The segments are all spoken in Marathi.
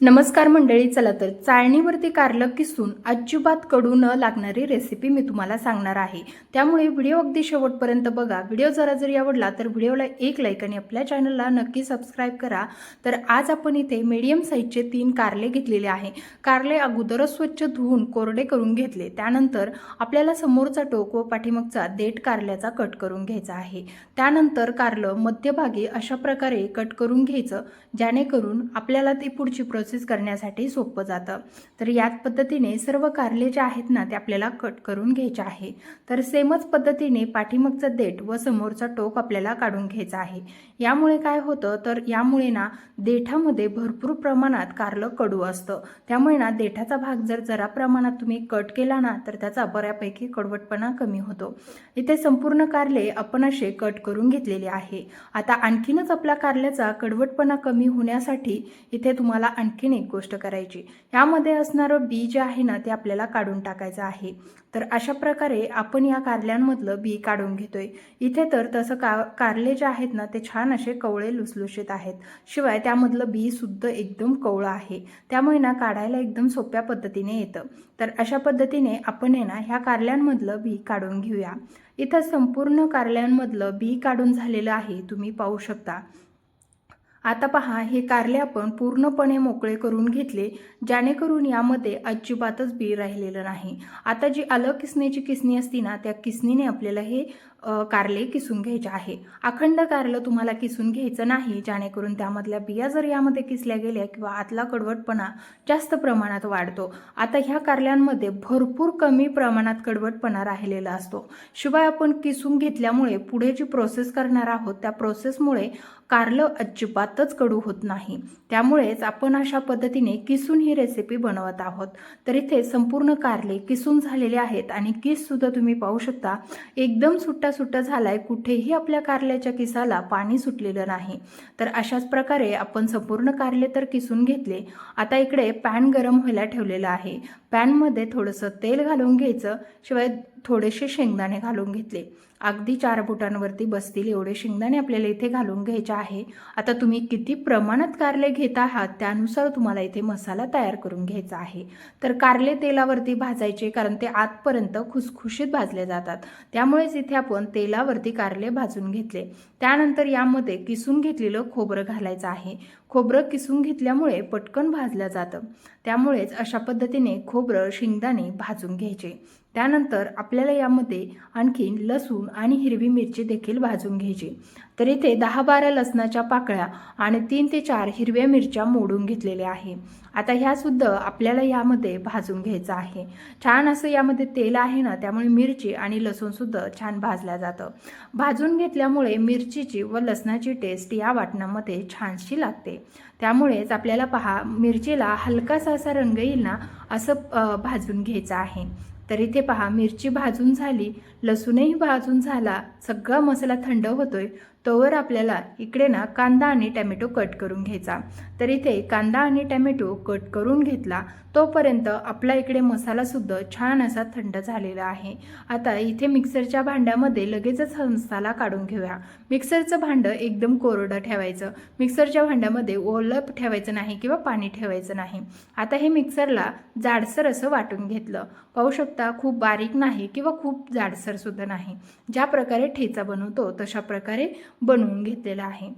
नमस्कार मंडळी, चला तर चाळणीवरती कारलं किसून अजिबात कडू न लागणारी रेसिपी मी तुम्हाला सांगणार आहे। त्यामुळे व्हिडिओ अगदी शेवटपर्यंत बघा। व्हिडिओ जरी आवडला तर व्हिडिओला एक लाईक आणि आपल्या चॅनलला नक्की सबस्क्राइब करा। तर आज आपण इथे मीडियम साईजचे 3 कारले घेतलेले आहे। कारले अगोदरच स्वच्छ धुवून कोरडे करून घेतले। त्यानंतर आपल्याला समोरचा टोक व पाठीमागचा देठ कारल्याचा कट करून घ्यायचा आहे। त्यानंतर कारलं मध्यभागी अशा प्रकारे कट करून घ्यायचं, जेणेकरून आपल्याला ती पुढची प्रोसेस करण्यासाठी सोपं जातं। तर याच पद्धतीने सर्व कारले जे आहेत ना ते आपल्याला कट करून घ्यायचे आहे। तर सेमच पद्धतीने पाठीमागचा देठ व समोरचा टोक आपल्याला काढून घ्यायचा आहे। यामुळे काय होतं तर यामुळे ना देठामध्ये भरपूर प्रमाणात कारलं कडू असतं। त्यामुळे ना देठाचा भाग जरा प्रमाणात तुम्ही कट केला ना तर त्याचा बऱ्यापैकी कडवटपणा कमी होतो। इथे संपूर्ण कारले आपण असे कट करून घेतलेले आहे। आता आणखीनच आपल्या कारल्याचा कडवटपणा कमी होण्यासाठी इथे तुम्हाला आणखीन एक गोष्ट करायची, यामध्ये असणारं बी जे आहे ना ते आपल्याला काढून टाकायचं आहे। तर अशा प्रकारे आपण या कारल्यांमधलं बी काढून घेतोय। इथे तर तसं कारले जे आहेत ना ते छान असे कवळे लुसलुशीत आहेत, शिवाय त्यामधलं बी सुद्धा एकदम कवळं आहे। त्यामुळे ना काढायला एकदम सोप्या पद्धतीने येतं। तर अशा पद्धतीने आपण ना ह्या कारल्यांमधलं बी काढून घेऊया। इथं संपूर्ण कारल्यांमधलं बी काढून झालेलं आहे, तुम्ही पाहू शकता। आता पहा, हे कारले आपण पूर्णपणे मोकळे करून घेतले, जेणेकरून यामध्ये अजिबातच बी राहिलेलं नाही। आता जी आलं किसण्याची किसणी असती ना त्या किसणीने आपल्याला हे कारले किसून घ्यायचे आहे। अखंड कारलं तुम्हाला किसून घ्यायचं नाही, जेणेकरून त्यामधल्या बिया जर यामध्ये किसल्या गेल्या किंवा आतला कडवटपणा जास्त प्रमाणात वाढतो। आता ह्या कारल्यांमध्ये भरपूर कमी प्रमाणात कडवटपणा राहिलेला असतो। शिवाय आपण किसून घेतल्यामुळे पुढे जी प्रोसेस करणार आहोत त्या प्रोसेसमुळे कारलं अजिबातच कडू होत नाही। त्यामुळेच आपण अशा पद्धतीने किसून ही रेसिपी बनवत आहोत। तर इथे संपूर्ण कारले किसून झालेले आहेत आणि किस सुद्धा तुम्ही पाहू शकता एकदम सुट्टा झालाय, कुठेही आपल्या कारल्याच्या किसाला पाणी सुटलेलं नाही। तर अशाच प्रकारे आपण संपूर्ण कारले तर किसून घेतले। आता इकडे पॅन गरम व्हायला ठेवलेला आहे। पॅनमध्ये थोडंसं तेल घालून घ्यायचं, शिवाय थोडेसे शेंगदाणे घालून घेतले। अगदी 4 बोटांवरती बसतील एवढे शेंगदाणे आपल्याला इथे घालून घ्यायचे आहे। आता तुम्ही किती प्रमाणात कारले घेत आहात त्यानुसार तुम्हाला इथे मसाला तयार करून घ्यायचा आहे। तर कारले तेलावरती भाजायचे, कारण ते आतपर्यंत खुसखुशीत भाजले जातात। त्यामुळेच इथे आपण तेलावरती कारले भाजून घेतले। त्यानंतर यामध्ये किसून घेतलेलं खोबरं घालायचं आहे। खोबरं किसून घेतल्यामुळे पटकन भाजलं जातं। त्यामुळेच अशा पद्धतीने खोबरं शेंगदाणे भाजून घ्यायचे। त्यानंतर आपल्याला यामध्ये आणखीन लसूण आणि हिरवी मिरची देखील भाजून घ्यायची। तर इथे 10-12 लसणाच्या पाकळ्या आणि 3 ते 4 हिरव्या मिरच्या मोडून घेतलेल्या आहे। आता ह्या सुद्धा आपल्याला यामध्ये भाजून घ्यायचं आहे। छान असं यामध्ये तेल आहे ना, त्यामुळे मिरची आणि लसूण सुद्धा छान भाजल्या जातं। भाजून घेतल्यामुळे मिरचीची व लसणाची टेस्ट या वाटणामध्ये छानशी लागते। त्यामुळेच आपल्याला पहा, मिरचीला हलकासा असा रंग येईल ना असं भाजून घ्यायचं आहे। तर इथे पहा, मिरची भाजून झाली, लसूणही भाजून झाला, सगळा मसाला थंड होतोय, तोवर आपल्याला इकडे ना कांदा आणि टोमॅटो कट करून घ्यायचा। तर इथे कांदा आणि टोमॅटो कट करून घेतला, तोपर्यंत आपला इकडे मसाला सुद्धा छान असा थंड झालेला आहे। आता इथे मिक्सरच्या भांड्यामध्ये लगेचच हा मसाला काढून घेऊया। मिक्सरचं भांडं एकदम कोरडं ठेवायचं, मिक्सरच्या भांड्यामध्ये ओलं ठेवायचं नाही किंवा पाणी ठेवायचं नाही। आता हे मिक्सरला जाडसर असं वाटून घेतलं, पाहू शकता, खूप बारीक नाही किंवा खूप जाडसर सुद्धा नाही। ज्या प्रकारे ठेचा बनवतो तशा प्रकारे बनवून घेतलेला आहे।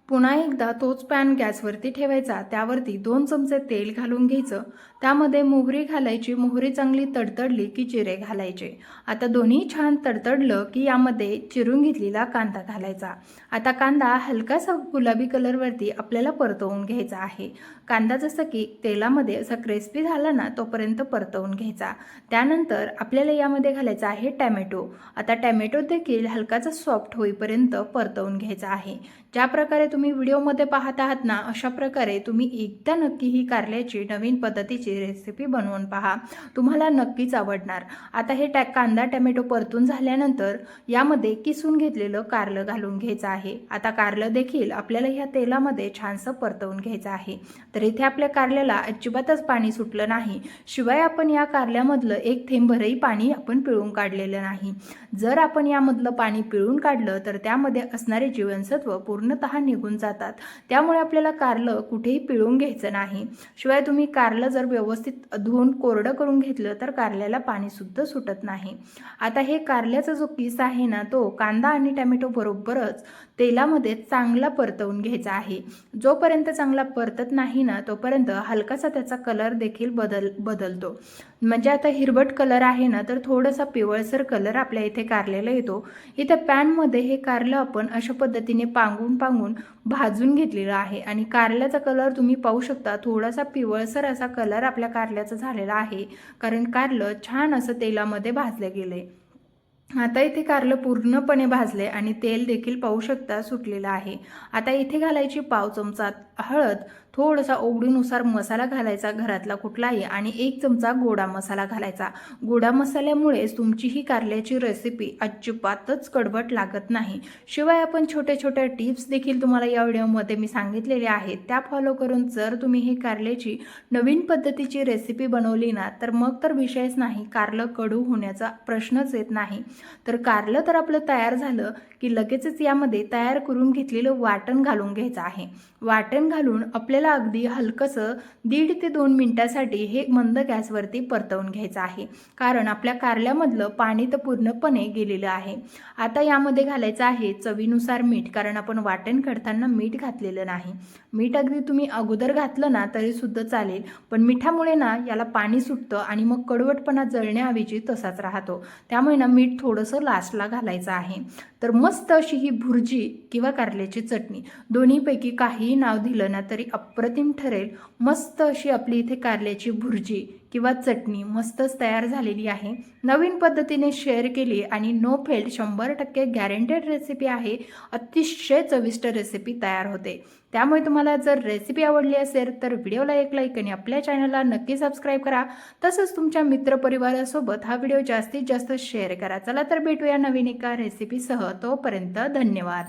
पुन्हा एकदा तोच पॅन गॅसवरती ठेवायचा, त्यावरती 2 चमचे तेल घालून घ्यायचं। त्यामध्ये मोहरी घालायची, मोहरी चांगली तडतडली की जिरे घालायचे। आता दोन्ही छान तडतडलं की यामध्ये चिरून घेतलेला कांदा घालायचा। आता कांदा हलकासा गुलाबी कलरवरती आपल्याला परतवून घ्यायचा आहे। कांदा जसं की तेलामध्ये असा क्रिस्पी झाला ना तोपर्यंत परतवून घ्यायचा। त्यानंतर आपल्याला यामध्ये घालायचा आहे टोमॅटो। आता टोमॅटो देखील हलकासा सॉफ्ट होईपर्यंत परतवून घ्यायचा आहे। ज्या प्रकारे तुम्ही व्हिडिओमध्ये पाहत आहात ना, अशा प्रकारे तुम्ही एकदा नक्की ही कारल्याची नवीन पद्धतीची रेसिपी बनवून पहा, तुम्हाला नक्कीच आवडणार। आता हे कांदा टोमॅटो परतून झाल्यानंतर यामध्ये किसून घेतलेलं कारलं घालून घ्यायचं आहे। आता कारलं देखील आपल्याला ह्या तेलामध्ये छानसं परतवून घ्यायचं आहे। तर इथे आपल्या कारल्याला अजिबातच पाणी सुटलं नाही, शिवाय आपण या कारल्यामधलं एक थेंबभरही पाणी आपण पिळून काढलेलं नाही। जर आपण यामधलं पाणी पिळून काढलं तर त्यामध्ये असणारे जीवनसत्व पूर्ण पूर्णतः निघून जातात. त्यामुळे आपल्याला कारलं कुठेही पिळून घ्यायचं नाही. शिवाय तुम्ही कारलं जर व्यवस्थित धुवून कोरडं करून घेतलं तर कारल्याला पाणीसुद्धा सुटत नाही. आता हे कारल्याचा जो किस आहे ना, तो कांदा आणि टोमॅटो बरोबरच तेलामध्ये चांगला परतवून घ्यायचा आहे. जोपर्यंत चांगला परतत नाही ना, तोपर्यंत हलकासा त्याचा कलर देखील बदलतो. म्हणजे आता हिरवट कलर आहे ना, तर थोडासा पिवळसर कलर आपल्या इथे कारल्याला येतो. इथे पॅनमध्ये हे कारलं आपण अशा पद्धतीने पांगून भाजून घेतलेलं आहे आणि कारल्याचा कलर तुम्ही पाहू शकता. थोडासा पिवळसर असा कलर आपल्या कारल्याचा झालेला आहे, कारण कारलं छान असं तेलामध्ये भाजले गेले. आता इथे कारलं पूर्णपणे भाजले आणि तेल देखील पाहू शकता सुटलेलं आहे. आता इथे घालायची पाव चमचा हळद, थोडासा ओढीनुसार मसाला घालायचा घरातला कुठलाही आणि 1 चमचा गोडा मसाला घालायचा. गोडा मसाल्यामुळेच तुमची ही कारल्याची रेसिपी अजिबातच कडवट लागत नाही. शिवाय आपण छोट्या छोट्या टिप्स देखील तुम्हाला या व्हिडिओमध्ये मी सांगितलेल्या आहेत. त्या फॉलो करून जर तुम्ही ही कारल्याची नवीन पद्धतीची रेसिपी बनवली ना, तर मग तर विषयच नाही, कारलं कडू होण्याचा प्रश्नच येत नाही. तर कारलं तर आपलं तयार झालं की लगेचच यामध्ये तयार करून घेतलेलं वाटण घालून घ्यायचं आहे. वाटण घालून आपल्याला अगदी हलकंसं 1.5 ते 2 मिनिटासाठी हे मंद गॅसवरती परतवून घ्यायचं आहे, कारण आपल्या कारल्यामधलं पाणी तर पूर्णपणे गेलेलं आहे. आता यामध्ये घालायचं आहे चवीनुसार मीठ, कारण आपण वाटण करताना मीठ घातलेलं नाही. मीठ अगदी तुम्ही अगोदर घातलं ना तरी सुद्धा चालेल, पण मिठामुळे ना याला पाणी सुटतं आणि मग कडवटपणा जळण्याऐवजी तसाच राहतो. त्यामुळे ना मीठ थोडंसं लास्टला घालायचं आहे. तर मस्त अशी ही भुर्जी किंवा कारल्याची चटणी, दोन्हीपैकी काहीही नाव दिलं ना तरी अप्रतिम ठरेल. मस्त अशी आपली इथे कारल्याची भुर्जी किंवा चटणी मस्तच तयार झालेली आहे. नवीन पद्धतीने शेअर केली आणि नो फेल्ड 100% गॅरंटेड रेसिपी आहे. अतिशय चविष्ट रेसिपी तयार होते. त्यामुळे तुम्हाला जर रेसिपी आवडली असेल तर व्हिडिओला एक लाईक आणि आपल्या चॅनलला नक्की सबस्क्राईब करा. तसंच तुमच्या मित्रपरिवारासोबत हा व्हिडिओ जास्तीत जास्त शेअर करा. चला तर भेटूया नवीन एका रेसिपीसह. तोपर्यंत धन्यवाद.